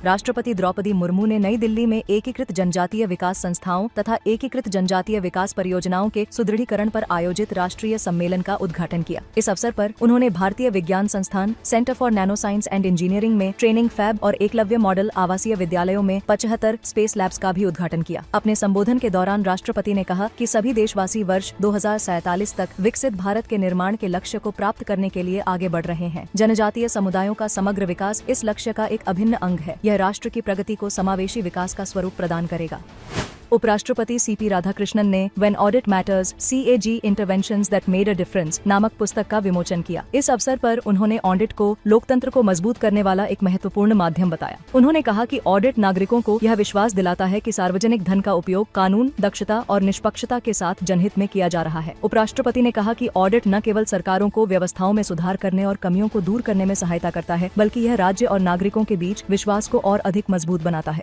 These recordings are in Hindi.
राष्ट्रपति द्रौपदी मुर्मू ने नई दिल्ली में एकीकृत जनजातीय विकास संस्थाओं तथा एकीकृत जनजातीय विकास परियोजनाओं के सुदृढ़ीकरण पर आयोजित राष्ट्रीय सम्मेलन का उद्घाटन किया। इस अवसर पर उन्होंने भारतीय विज्ञान संस्थान, centre for nano science and engineering में ट्रेनिंग फैब और एकलव्य मॉडल आवासीय विद्यालयों में 75 स्पेस लैब्स का भी उद्घाटन किया। अपने संबोधन के दौरान राष्ट्रपति ने कहा कि सभी देशवासी वर्ष 2047 तक विकसित भारत के निर्माण के लक्ष्य को प्राप्त करने के लिए आगे बढ़ रहे हैं। जनजातीय समुदायों का समग्र विकास इस लक्ष्य का एक अभिन्न अंग है। यह राष्ट्र की प्रगति को समावेशी विकास का स्वरूप प्रदान करेगा। उपराष्ट्रपति सीपी राधाकृष्णन ने when audit matters CAG interventions that made a difference नामक पुस्तक का विमोचन किया। इस अवसर पर उन्होंने ऑडिट को लोकतंत्र को मजबूत करने वाला एक महत्वपूर्ण माध्यम बताया। उन्होंने कहा कि ऑडिट नागरिकों को यह विश्वास दिलाता है कि सार्वजनिक धन का उपयोग कानून, दक्षता और निष्पक्षता के साथ जनहित में किया जा रहा है। उपराष्ट्रपति ने कहा कि ऑडिट न केवल सरकारों को व्यवस्थाओं में सुधार करने और कमियों को दूर करने में सहायता करता है, बल्कि यह राज्य और नागरिकों के बीच विश्वास को और अधिक मजबूत बनाता है।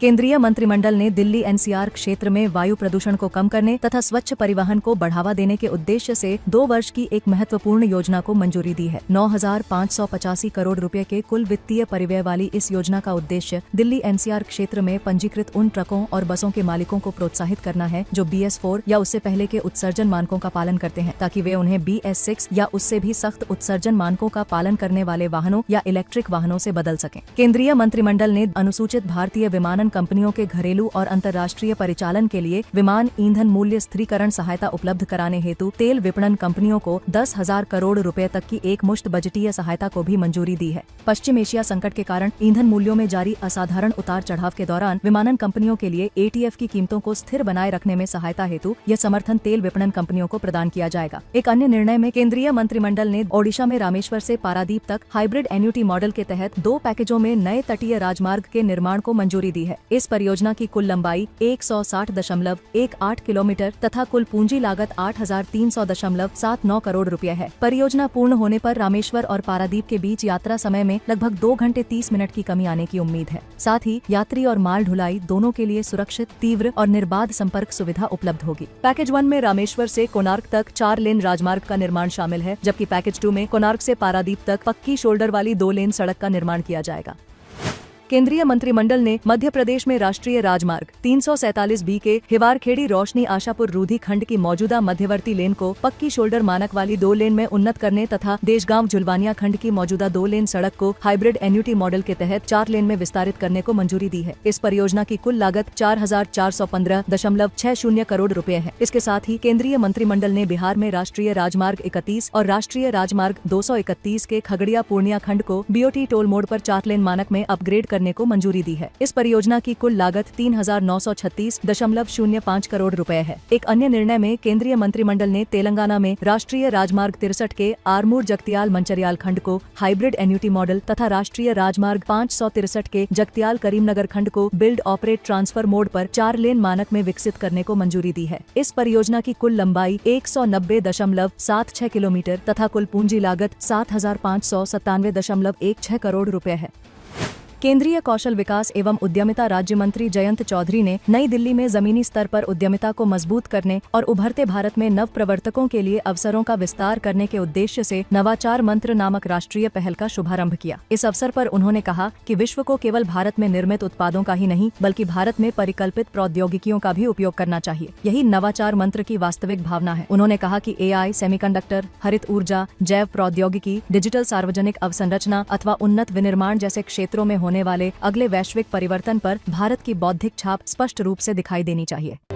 केंद्रीय मंत्रिमंडल ने दिल्ली NCR क्षेत्र में वायु प्रदूषण को कम करने तथा स्वच्छ परिवहन को बढ़ावा देने के उद्देश्य से 2 वर्ष की एक महत्वपूर्ण योजना को मंजूरी दी है। 9,585 करोड़ रुपए के कुल वित्तीय परिव्यय वाली इस योजना का उद्देश्य दिल्ली NCR क्षेत्र में पंजीकृत उन ट्रकों और बसों के मालिकों को प्रोत्साहित करना है जो BS4 या उससे पहले के उत्सर्जन मानकों का पालन करते हैं, ताकि वे उन्हें BS6 या उससे भी सख्त उत्सर्जन मानकों का पालन करने वाले वाहनों या इलेक्ट्रिक वाहनों से बदल सकें। केंद्रीय मंत्रिमंडल ने अनुसूचित भारतीय विमानन कंपनियों के घरेलू और अंतर्राष्ट्रीय परिचालन के लिए विमान ईंधन मूल्य स्थिरीकरण सहायता उपलब्ध कराने हेतु तेल विपणन कंपनियों को 10,000 करोड़ रुपए तक की एक मुश्त बजटीय सहायता को भी मंजूरी दी है। पश्चिम एशिया संकट के कारण ईंधन मूल्यों में जारी असाधारण उतार चढ़ाव के दौरान विमानन कंपनियों के लिए ATF की कीमतों को स्थिर बनाए रखने में सहायता हेतु यह समर्थन तेल विपणन कंपनियों को प्रदान किया जाएगा। एक अन्य निर्णय में केंद्रीय मंत्रिमंडल ने ओडिशा में रामेश्वर से पारादीप तक हाइब्रिड एन्युटी मॉडल के तहत 2 पैकेजों में नए तटीय राजमार्ग के निर्माण को मंजूरी दी है। इस परियोजना की कुल लंबाई 160.18 किलोमीटर तथा कुल पूंजी लागत 8,300.79 करोड़ रुपए है। परियोजना पूर्ण होने पर रामेश्वर और पारादीप के बीच यात्रा समय में लगभग 2 घंटे 30 मिनट की कमी आने की उम्मीद है। साथ ही यात्री और माल ढुलाई दोनों के लिए सुरक्षित, तीव्र और निर्बाध संपर्क सुविधा उपलब्ध होगी। पैकेज 1 में रामेश्वर से कोणार्क तक 4 लेन राजमार्ग का निर्माण शामिल है, जबकि पैकेज 2 में कोणार्क से पारादीप तक पक्की शोल्डर वाली 2 लेन सड़क का निर्माण किया जाएगा। केंद्रीय मंत्रिमंडल ने मध्य प्रदेश में राष्ट्रीय राजमार्ग 347B के हिवारखेड़ी रोशनी आशापुर रूधी खंड की मौजूदा मध्यवर्ती लेन को पक्की शोल्डर मानक वाली 2 लेन में उन्नत करने तथा देशगांव झुलवानिया खंड की मौजूदा 2 लेन सड़क को हाइब्रिड एन्युटी मॉडल के तहत 4 लेन में विस्तारित करने को मंजूरी दी है। इस परियोजना की कुल लागत 4,415.60 करोड़ रुपए है। इसके साथ ही केंद्रीय मंत्रिमंडल ने बिहार में राष्ट्रीय राजमार्ग 31 और राष्ट्रीय राजमार्ग 231 के खगड़िया पूर्णिया खंड को BOT टोल मोड पर 4 लेन मानक में अपग्रेड करने को मंजूरी दी है। इस परियोजना की कुल लागत 3,936.05 करोड़ रुपए है। एक अन्य निर्णय में केंद्रीय मंत्रिमंडल ने तेलंगाना में राष्ट्रीय राजमार्ग 63 के आरमूर जगतियाल मंचरियाल खंड को हाइब्रिड एन्युटी मॉडल तथा राष्ट्रीय राजमार्ग 563 के जगतियाल करीमनगर खंड को बिल्ड ऑपरेट ट्रांसफर मोड पर 4 लेन मानक में विकसित करने को मंजूरी दी है। इस परियोजना की कुल लंबाई 190.76 किलोमीटर तथा कुल पूंजी लागत 7,597.16 करोड़ रुपए है। केंद्रीय कौशल विकास एवं उद्यमिता राज्य मंत्री जयंत चौधरी ने नई दिल्ली में जमीनी स्तर पर उद्यमिता को मजबूत करने और उभरते भारत में नव प्रवर्तकों के लिए अवसरों का विस्तार करने के उद्देश्य से नवाचार मंत्र नामक राष्ट्रीय पहल का शुभारंभ किया। इस अवसर पर उन्होंने कहा कि विश्व को केवल भारत में निर्मित उत्पादों का ही नहीं बल्कि भारत में परिकल्पित प्रौद्योगिकियों का भी उपयोग करना चाहिए। यही नवाचार मंत्र की वास्तविक भावना है। उन्होंने कहा कि AI, सेमीकंडक्टर, हरित ऊर्जा, जैव प्रौद्योगिकी, डिजिटल सार्वजनिक अवसंरचना अथवा उन्नत विनिर्माण जैसे क्षेत्रों में होने वाले अगले वैश्विक परिवर्तन पर भारत की बौद्धिक छाप स्पष्ट रूप से दिखाई देनी चाहिए।